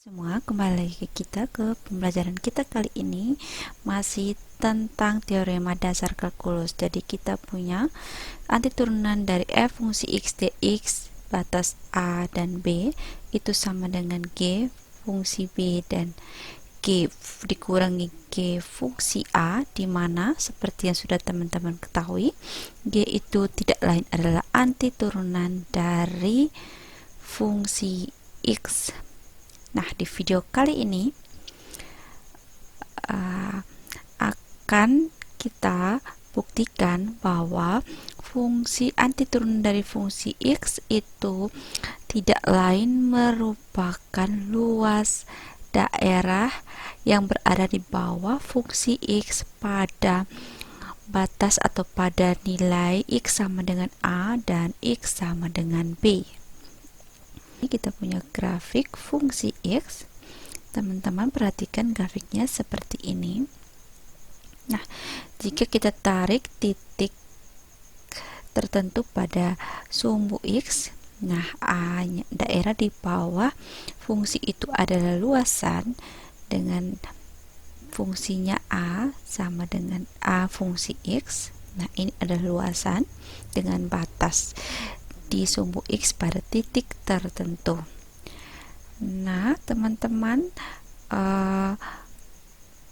Semua, kembali lagi ke pembelajaran kita kali ini masih tentang teorema dasar kalkulus. Jadi kita punya anti turunan dari f fungsi x dx batas a dan b itu sama dengan g fungsi b dan g dikurangi g fungsi a, di mana seperti yang sudah teman-teman ketahui, g itu tidak lain adalah anti turunan dari fungsi x. Nah, di video kali ini akan kita buktikan bahwa fungsi anti turunan dari fungsi x itu tidak lain merupakan luas daerah yang berada di bawah fungsi x pada batas atau pada nilai x sama dengan a dan x sama dengan b. Kita punya grafik fungsi x. Teman-teman perhatikan grafiknya seperti ini. Nah, jika kita tarik titik tertentu pada sumbu x, nah a daerah di bawah fungsi itu adalah luasan dengan fungsinya a sama dengan a fungsi x. Nah, ini adalah luasan dengan batas di sumbu x pada titik tertentu. Nah, teman-teman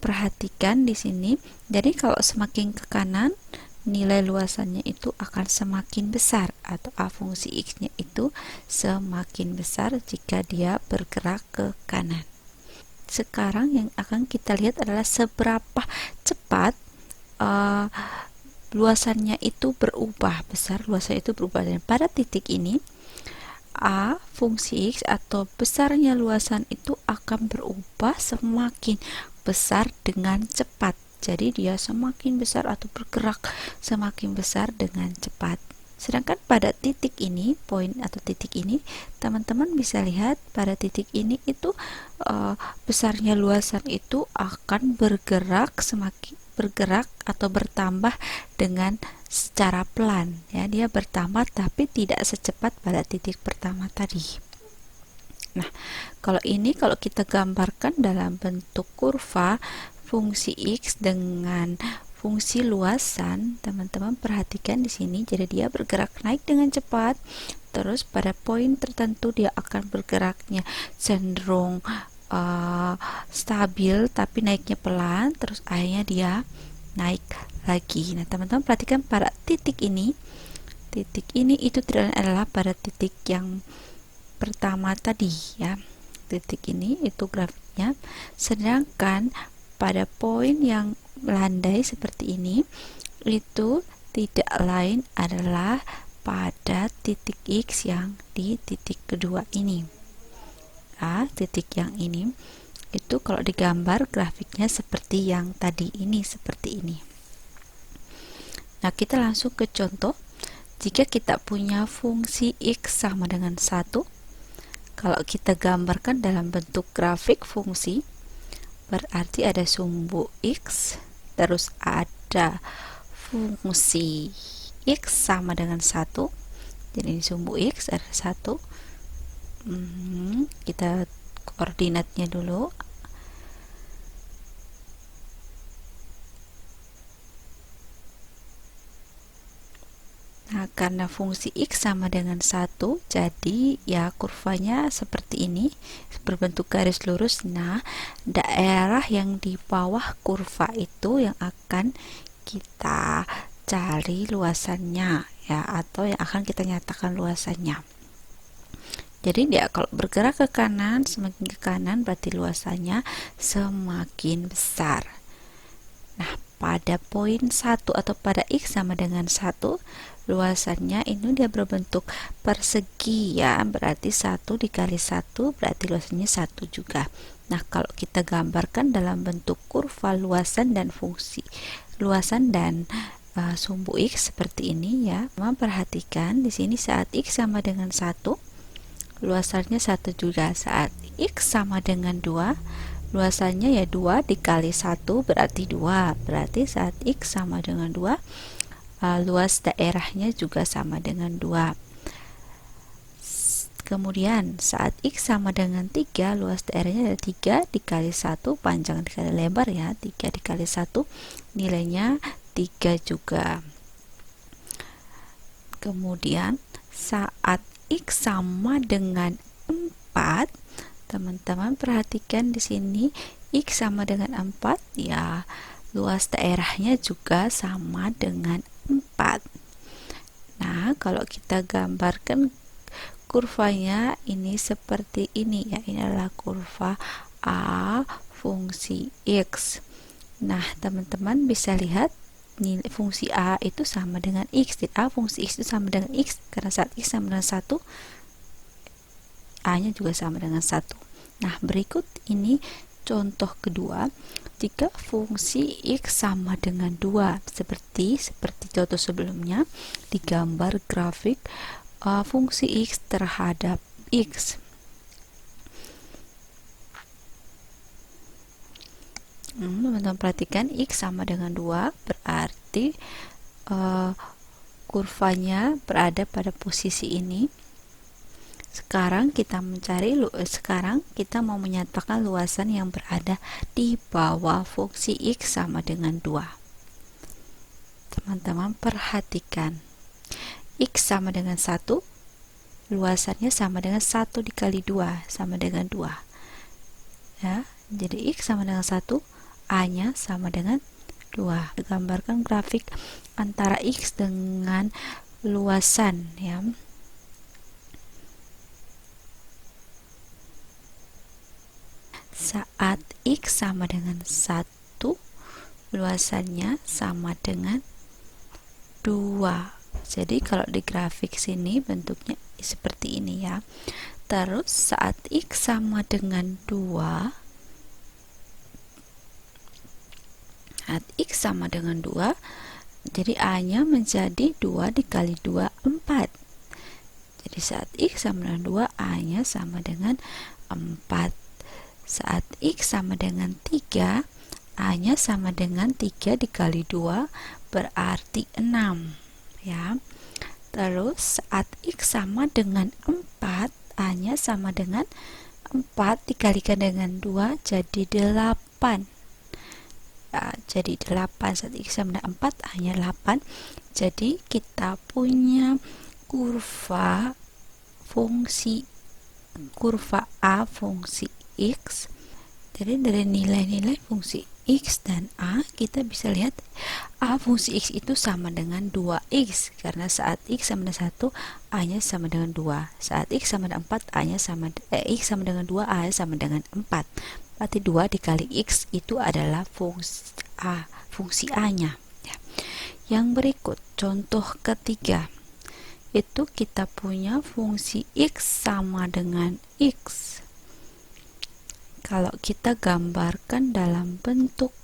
perhatikan di sini. Jadi kalau semakin ke kanan, nilai luasannya itu akan semakin besar, atau a fungsi x-nya itu semakin besar jika dia bergerak ke kanan. Sekarang yang akan kita lihat adalah seberapa cepat luasannya itu berubah besar, luasannya itu berubah, dan pada titik ini a fungsi x atau besarnya luasan itu akan berubah semakin besar dengan cepat. Jadi dia semakin besar atau bergerak semakin besar dengan cepat. Sedangkan pada titik ini, poin atau titik ini, teman-teman bisa lihat pada titik ini itu besarnya luasan itu akan bergerak atau bertambah dengan secara pelan, ya, dia bertambah tapi tidak secepat pada titik pertama tadi. Nah, kalau kita gambarkan dalam bentuk kurva fungsi x dengan fungsi luasan, teman-teman perhatikan di sini. Jadi dia bergerak naik dengan cepat, terus pada poin tertentu dia akan bergeraknya cenderung stabil tapi naiknya pelan, terus akhirnya dia naik lagi. Nah, teman-teman perhatikan pada titik ini itu tidak adalah pada titik yang pertama tadi, ya. Titik ini itu grafiknya. Sedangkan pada poin yang melandai seperti ini itu tidak lain adalah pada titik x yang di titik kedua ini. Nah, titik yang ini itu kalau digambar grafiknya seperti yang tadi ini, seperti ini. Nah, kita langsung ke contoh. Jika kita punya fungsi x sama dengan 1, kalau kita gambarkan dalam bentuk grafik fungsi, berarti ada sumbu x, terus ada fungsi x sama dengan 1. Jadi ini sumbu x ada 1. Kita koordinatnya dulu. Nah, karena fungsi x sama dengan 1, jadi ya kurvanya seperti ini, berbentuk garis lurus. Nah, daerah yang di bawah kurva itu yang akan kita cari luasannya, ya, atau yang akan kita nyatakan luasannya. Jadi dia kalau bergerak ke kanan, semakin ke kanan berarti luasannya semakin besar. Nah, pada poin 1 atau pada x sama dengan 1, luasannya ini dia berbentuk persegi, ya, berarti 1 dikali 1 berarti luasannya 1 juga. Nah, kalau kita gambarkan dalam bentuk kurva luasan dan fungsi luasan dan sumbu x seperti ini, ya. Perhatikan di sini saat x sama dengan 1, luasannya 1 juga. Saat x sama dengan 2, luasannya ya 2 dikali 1 berarti 2. Berarti saat x sama dengan 2, luas daerahnya juga sama dengan 2. Kemudian saat X sama dengan 3, luas daerahnya adalah 3 dikali 1, panjang dikali lebar ya, 3 dikali 1, nilainya 3 juga. Kemudian saat X sama dengan 4, teman-teman perhatikan di sini X sama dengan 4 ya, luas daerahnya juga sama dengan 4. Nah, kalau kita gambarkan kurvanya ini seperti ini ya, ini adalah kurva A fungsi X. Nah, teman-teman bisa lihat nilai fungsi A itu sama dengan X. Jadi A fungsi X itu sama dengan X, karena saat X sama dengan 1, A nya juga sama dengan 1. Nah, berikut ini contoh kedua. Jika fungsi X sama dengan 2, seperti contoh sebelumnya, digambar grafik fungsi X terhadap X. Teman-teman perhatikan X sama dengan 2 berarti kurvanya berada pada posisi ini. Sekarang kita mau menyatakan luasan yang berada di bawah fungsi X sama dengan 2. Teman-teman perhatikan X sama dengan 1, luasannya sama dengan 1 dikali 2, sama dengan 2 ya. Jadi X sama dengan 1, A nya sama dengan 2. Gambarkan grafik antara X dengan luasan ya. Saat X sama dengan 1, luasannya sama dengan 2. Jadi kalau di grafik sini bentuknya seperti ini ya. Terus saat X sama dengan 2, jadi A nya menjadi 2 dikali 2, 4. Jadi saat X sama dengan 2, A nya sama dengan 4. Saat X sama dengan 3, A nya sama dengan 3 dikali 2 berarti 6 ya. Terus saat X sama dengan 4, A nya sama dengan 4 dikalikan dengan 2 jadi 8 ya, jadi 8. Saat X sama dengan 4, A nya 8. Jadi kita punya kurva A fungsi X. Jadi dari nilai-nilai fungsi X dan A, kita bisa lihat A fungsi X itu sama dengan 2X, karena saat X sama dengan 1, A nya sama dengan 2. Saat X sama dengan 4, X sama dengan 2, A nya sama dengan 4. Berarti 2 dikali X itu adalah fungsi A nya ya. Yang berikut contoh ketiga, itu kita punya fungsi X sama dengan X. Kalau kita gambarkan dalam bentuk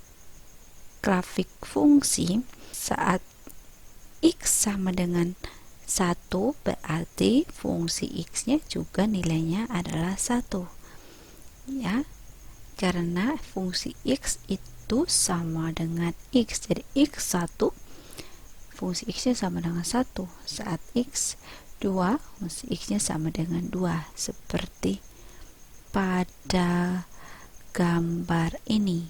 grafik fungsi, saat X sama dengan 1 berarti fungsi X nya juga nilainya adalah 1 ya, karena fungsi X itu sama dengan X. Jadi X1 fungsi X nya sama dengan 1. Saat X2 fungsi X nya sama dengan 2, seperti pada gambar ini.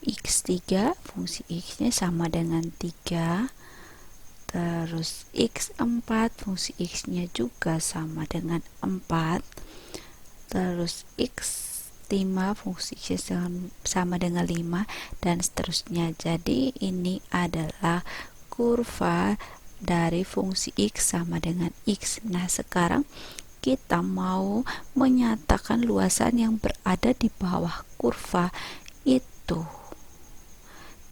X3 fungsi X nya sama dengan 3. Terus X4 fungsi X nya juga sama dengan 4. Terus X5 fungsi X nya sama dengan 5, dan seterusnya. Jadi ini adalah kurva dari fungsi X sama dengan X. Nah, sekarang kita mau menyatakan luasan yang berada di bawah kurva itu.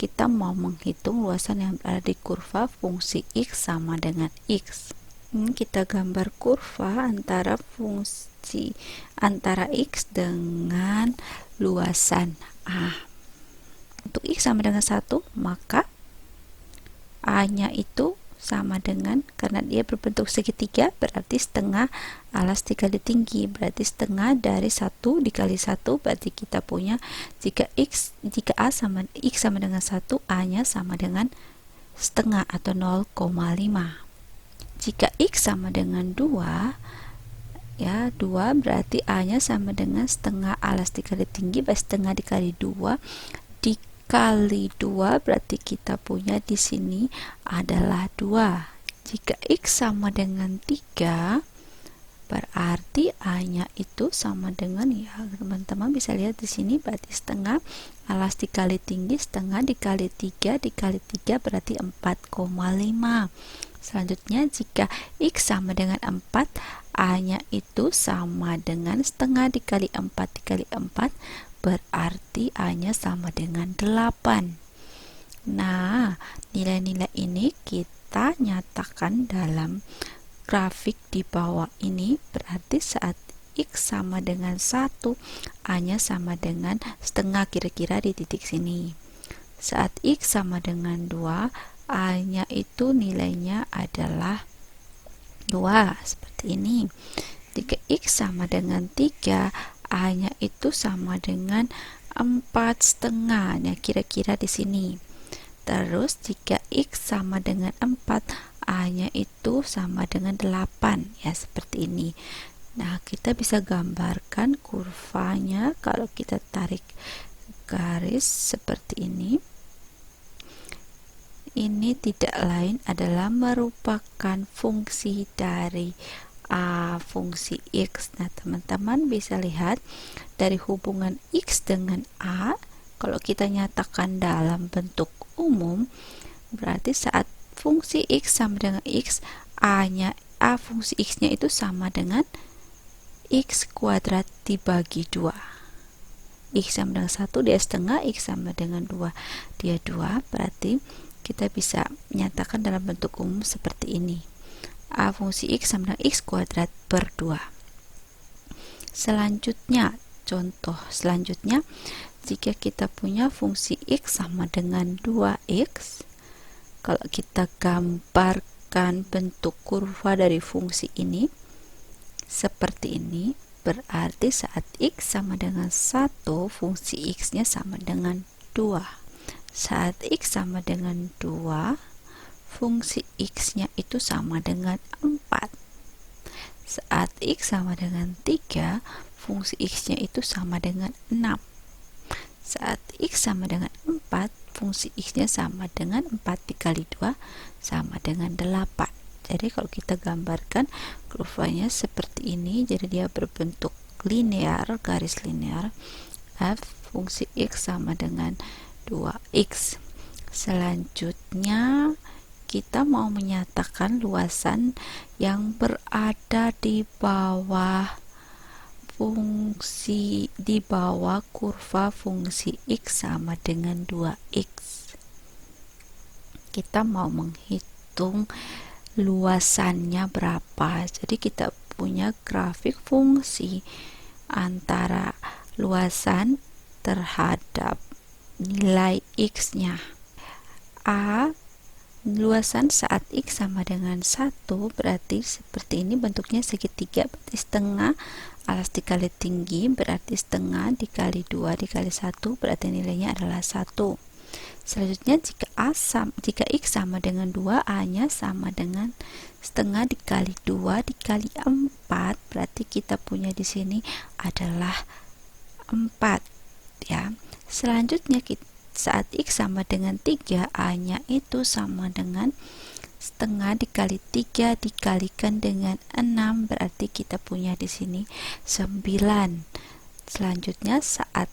Kita mau menghitung luasan yang berada di kurva fungsi X sama dengan X. Kita gambar kurva antara X dengan luasan A. Untuk X sama dengan 1, maka A nya itu sama dengan, karena dia berbentuk segitiga, berarti setengah alas dikali tinggi, berarti setengah dari 1 dikali 1, berarti kita punya jika X sama dengan 1, A nya sama dengan setengah atau 0,5. jika X sama dengan 2, ya 2 berarti A nya sama dengan setengah alas dikali tinggi, setengah dikali 2 dikali 2 berarti kita punya di sini adalah 2. Jika X sama dengan 3, berarti A-nya itu sama dengan, ya teman-teman bisa lihat di sini, berarti setengah alas dikali tinggi, setengah dikali 3 dikali 3 berarti 4,5. Selanjutnya jika X sama dengan 4, A-nya itu sama dengan setengah dikali 4 dikali 4 berarti A-nya sama dengan 8. Nah, nilai-nilai ini kita nyatakan dalam grafik di bawah ini, berarti saat X sama dengan 1, A-nya sama dengan setengah kira-kira di titik sini. Saat X sama dengan 2, A-nya itu nilainya adalah 2, seperti ini. Jika X sama dengan 3, A-nya itu sama dengan 4,5, ya kira-kira di sini. Terus jika X sama dengan 4, A-nya itu sama dengan 8, ya seperti ini. Nah, kita bisa gambarkan kurvanya kalau kita tarik garis seperti ini. Ini tidak lain adalah merupakan fungsi dari fungsi X. Nah, teman-teman bisa lihat dari hubungan X dengan A, kalau kita nyatakan dalam bentuk umum, berarti saat fungsi X sama dengan X, fungsi X-nya itu sama dengan X kuadrat dibagi 2. X sama dengan 1, dia setengah, X sama dengan 2, dia 2, berarti kita bisa nyatakan dalam bentuk umum seperti ini. A fungsi X sama dengan X kuadrat per 2. Selanjutnya, contoh selanjutnya, jika kita punya fungsi X sama dengan 2X, kalau kita gambarkan bentuk kurva dari fungsi ini seperti ini, berarti saat X sama dengan 1, fungsi X-nya sama dengan 2. Saat X sama dengan 2, fungsi X-nya itu sama dengan 4. Saat X sama dengan 3, fungsi X-nya itu sama dengan 6. Saat X sama dengan 4, fungsi X-nya sama dengan 4 dikali 2 sama dengan 8. Jadi kalau kita gambarkan kurvanya seperti ini, jadi dia berbentuk linear, garis linear. F fungsi X sama dengan 2X. Selanjutnya kita mau menyatakan luasan yang berada di bawah kurva fungsi X sama dengan 2X. Kita mau menghitung luasannya berapa. Jadi kita punya grafik fungsi antara luasan terhadap nilai X-nya. Luasan saat X sama dengan 1 berarti seperti ini, bentuknya segitiga, berarti setengah alas dikali tinggi berarti setengah dikali 2 dikali 1 berarti nilainya adalah 1. Selanjutnya jika X sama dengan 2, A-nya sama dengan setengah dikali 2 dikali 4, berarti kita punya di sini adalah 4, ya. Selanjutnya saat X sama dengan 3, A-nya itu sama dengan setengah dikali 3 dikalikan dengan 6, berarti kita punya di sini 9. Selanjutnya saat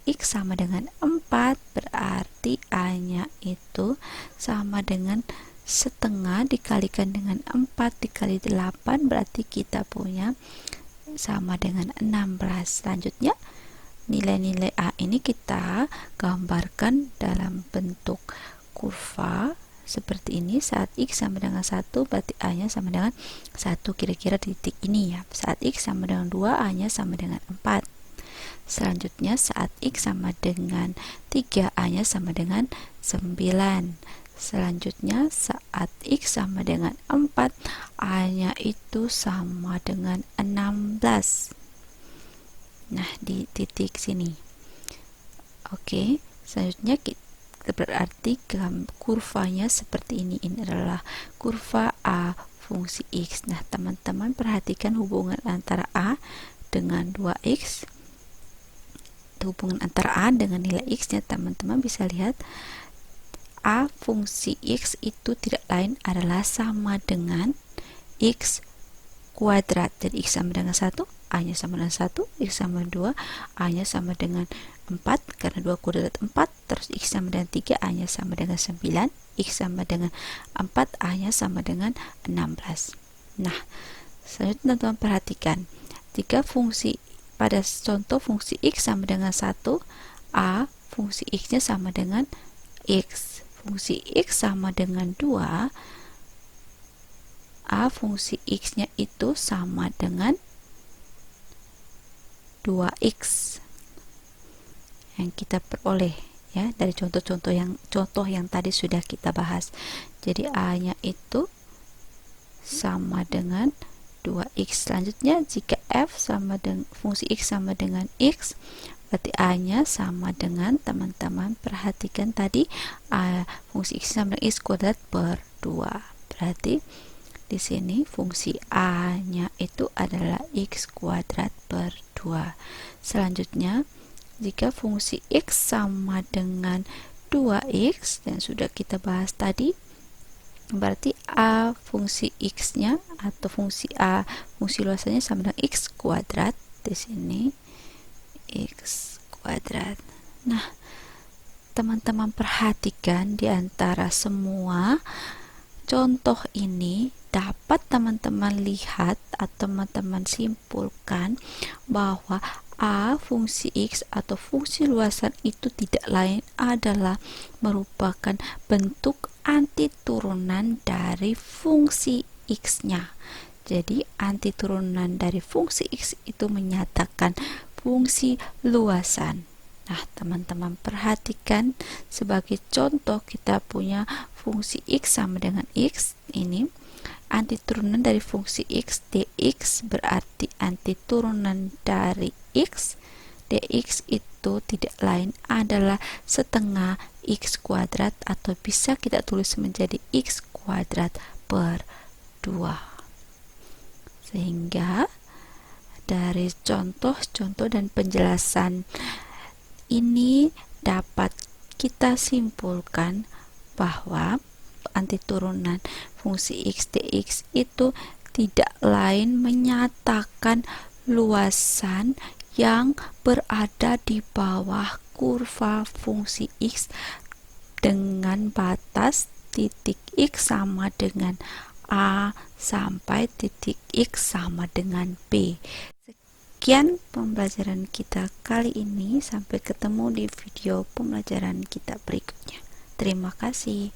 X sama dengan 4, berarti A-nya itu sama dengan setengah dikalikan dengan 4 dikali 8, berarti kita punya sama dengan 16. Selanjutnya nilai-nilai A ini kita gambarkan dalam bentuk kurva seperti ini. Saat X sama dengan 1, berarti A-nya sama dengan 1 kira-kira di titik ini, ya. Saat X sama dengan 2, A-nya sama dengan 4. Selanjutnya saat X sama dengan 3, A-nya sama dengan 9. Selanjutnya saat X sama dengan 4, A-nya itu sama dengan 16. Nah, di titik sini. Oke, selanjutnya berarti kurvanya seperti ini. Ini adalah kurva A fungsi X. Nah, teman-teman perhatikan hubungan antara A dengan 2X. Hubungan antara A dengan nilai X-nya, teman-teman bisa lihat A fungsi X itu tidak lain adalah sama dengan X kuadrat. Jadi X sama dengan 1, A-nya sama dengan 1, X sama 2, A-nya sama dengan 4, karena 2 kuadrat 4, terus X sama dengan 3, A-nya sama dengan 9, X sama dengan 4, A-nya sama dengan 16. Nah, selanjutnya teman-teman perhatikan, jika fungsi pada contoh fungsi X sama dengan 1, A fungsi X-nya sama dengan X. Fungsi X sama dengan 2, A fungsi X-nya itu sama dengan 2X yang kita peroleh ya dari contoh yang tadi sudah kita bahas. Jadi A-nya itu sama dengan 2X. Selanjutnya jika F sama dengan fungsi X sama dengan X, berarti A-nya sama dengan, teman-teman perhatikan tadi fungsi X sama dengan X kuadrat per 2. Berarti di sini fungsi A-nya itu adalah X kuadrat per 2. Selanjutnya, jika fungsi X sama dengan 2X, dan sudah kita bahas tadi, berarti A fungsi X-nya atau fungsi A, fungsi luasannya sama dengan X kuadrat. Di sini X kuadrat. Nah, teman-teman perhatikan di antara semua contoh ini dapat teman-teman lihat atau teman-teman simpulkan bahwa A fungsi X atau fungsi luasan itu tidak lain adalah merupakan bentuk antiturunan dari fungsi X-nya. Jadi antiturunan dari fungsi X itu menyatakan fungsi luasan. Nah, teman-teman perhatikan sebagai contoh kita punya fungsi X sama dengan X, ini antiturunan dari fungsi X, dx berarti antiturunan dari X. Dx itu tidak lain adalah setengah X kuadrat atau bisa kita tulis menjadi X kuadrat per 2. Sehingga dari contoh-contoh dan penjelasan ini dapat kita simpulkan bahwa antiturunan fungsi X dx itu tidak lain menyatakan luasan yang berada di bawah kurva fungsi X dengan batas titik X sama dengan A sampai titik X sama dengan B. Sekian pembelajaran kita kali ini, sampai ketemu di video pembelajaran kita berikutnya. Terima kasih.